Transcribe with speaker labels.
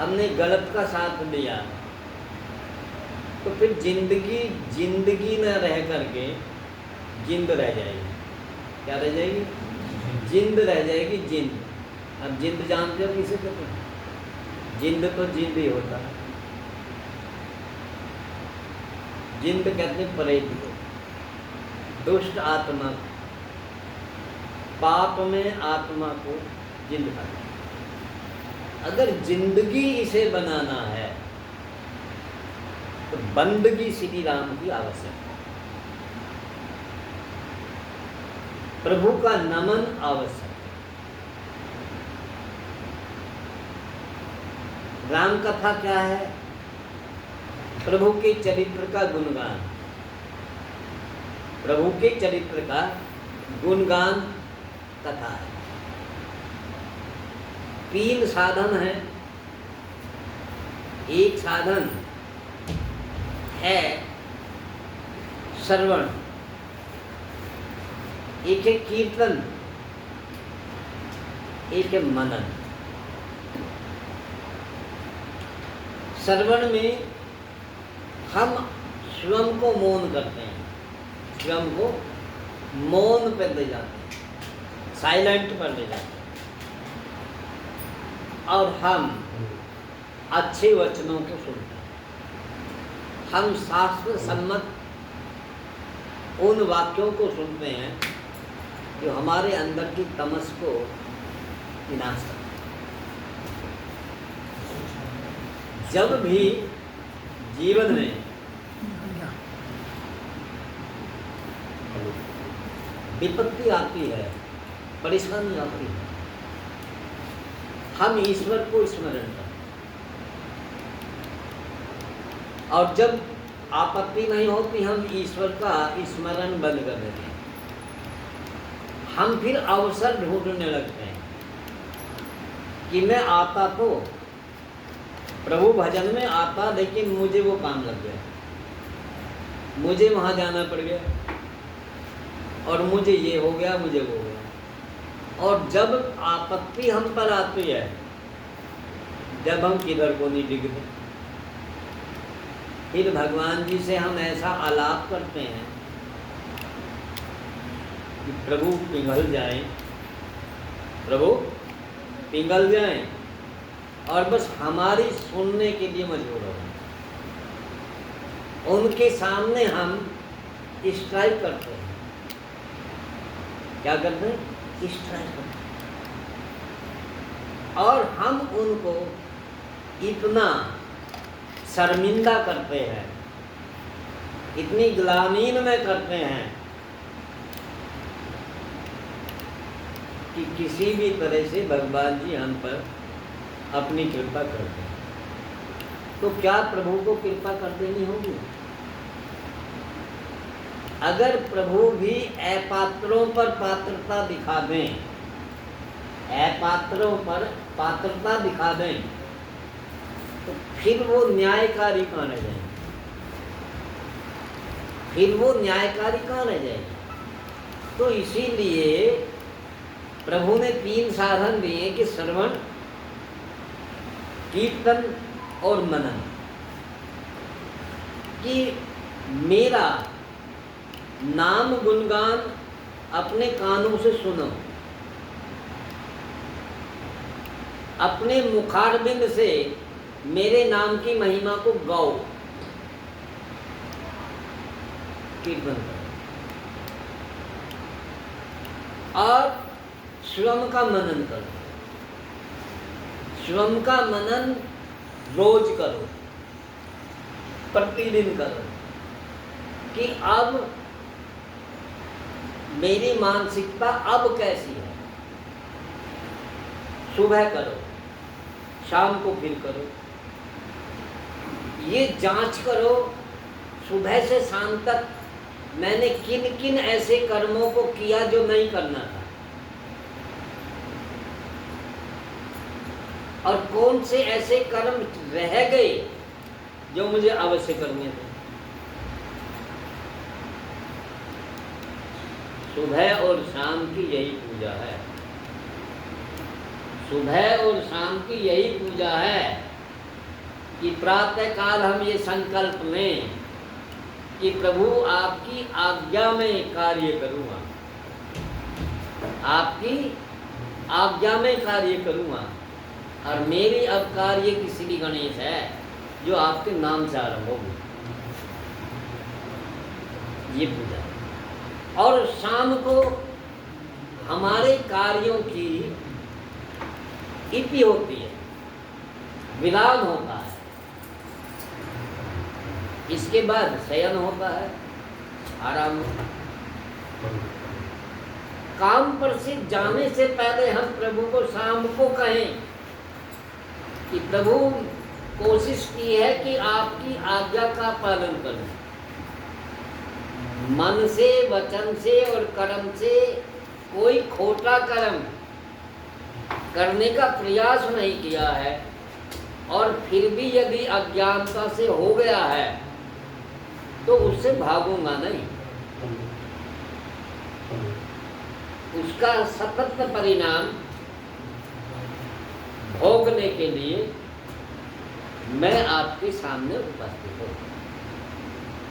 Speaker 1: हमने गलत का साथ दिया तो फिर जिंदगी न रह करके जिंद रह जाएगी। क्या रह जाएगी? जिंद रह जाएगी, जिंद। अब जिंद जानते हो किसे कहते हैं? जिंद तो जिंद ही होता है। जिंद कहते हैं प्रेत को, दुष्ट आत्मा को, पाप में आत्मा को जिंद कहते हैं। अगर जिंदगी इसे बनाना है तो बंदगी श्री राम की आवश्यक है, प्रभु का नमन आवश्यक है, राम कथा क्या है? प्रभु के चरित्र का गुणगान, प्रभु के चरित्र का गुणगान कथा है। 3 साधन है। एक साधन है श्रवण, एक है कीर्तन, एक है मनन। श्रवण में हम स्वयं को मौन करते हैं, स्वयं को मौन पर ले जाते हैं, साइलेंट पर ले जाते हैं, और हम अच्छे वचनों को सुनते हैं। हम शास्त्र सम्मत उन वाक्यों को सुनते हैं जो हमारे अंदर की तमस को विनाश करते हैं। जब भी जीवन में विपत्ति आती है, परेशानी आती है, हम ईश्वर को स्मरण करते हैं, और जब आपत्ति नहीं होती हम ईश्वर का स्मरण बंद कर देते हैं। हम फिर अवसर ढूंढने लगते हैं कि मैं आता तो प्रभु भजन में आता, लेकिन मुझे वो काम लग गया, मुझे वहाँ जाना पड़ गया, और मुझे ये हो गया, मुझे वो हो गया। और जब आपत्ति हम पर आती है, जब हम किधर को नहीं दिखते, फिर भगवान जी से हम ऐसा आलाप करते हैं कि प्रभु पिघल जाएं, प्रभु पिघल जाएं, और बस हमारी सुनने के लिए मजबूर हो। उनके सामने हम स्ट्राइक करते हैं। क्या करते हैं? स्ट्राइक करते हैं। और हम उनको इतना शर्मिंदा करते हैं, इतनी ग्लानीन में करते हैं कि किसी भी तरह से भगवान जी हम पर अपनी कृपा करते हैं। तो क्या प्रभु को कृपा कर देनी होगी? अगर प्रभु भी अपात्रों पर पात्रता दिखा दें, अपात्रों पर पात्रता दिखा दें, तो फिर वो न्यायकारी कहाँ रह जाएंगे? फिर वो न्यायकारी कहाँ रह जाएंगे? तो इसीलिए प्रभु ने 3 साधन दिए कि श्रवण, कीर्तन और मनन, कि मेरा नाम गुणगान अपने कानों से सुनो, अपने मुखारबिंद से मेरे नाम की महिमा को गाओ, कीर्तन करो, और स्वयं का मनन करो। स्वयं का मनन रोज करो, प्रतिदिन करो, कि अब मेरी मानसिकता अब कैसी है। सुबह करो, शाम को फिर करो, ये जांच करो सुबह से शाम तक मैंने किन किन ऐसे कर्मों को किया जो नहीं करना था, और कौन से ऐसे कर्म रह गए जो मुझे अवश्य करने थे। सुबह और शाम की यही पूजा है, सुबह और शाम की यही पूजा है कि प्रातः काल हम ये संकल्प लें कि प्रभु आपकी आज्ञा में कार्य करूँगा, आपकी आज्ञा में कार्य करूँगा, और मेरी अब कार्य की श्री गणेश है जो आपके नाम से आरंभ होगी, ये पूजा। और शाम को हमारे कार्यों की इति होती है, विधान होता है, इसके बाद शयन होता है, आराम। काम पर से जाने से पहले हम प्रभु को शाम को कहें कि प्रभु कोशिश की है कि आपकी आज्ञा का पालन करूं, मन से, वचन से और कर्म से कोई खोटा कर्म करने का प्रयास नहीं किया है, और फिर भी यदि अज्ञानता से हो गया है तो उससे भागूंगा नहीं, उसका सतत परिणाम भोगने के लिए मैं आपके सामने उपस्थित हूँ।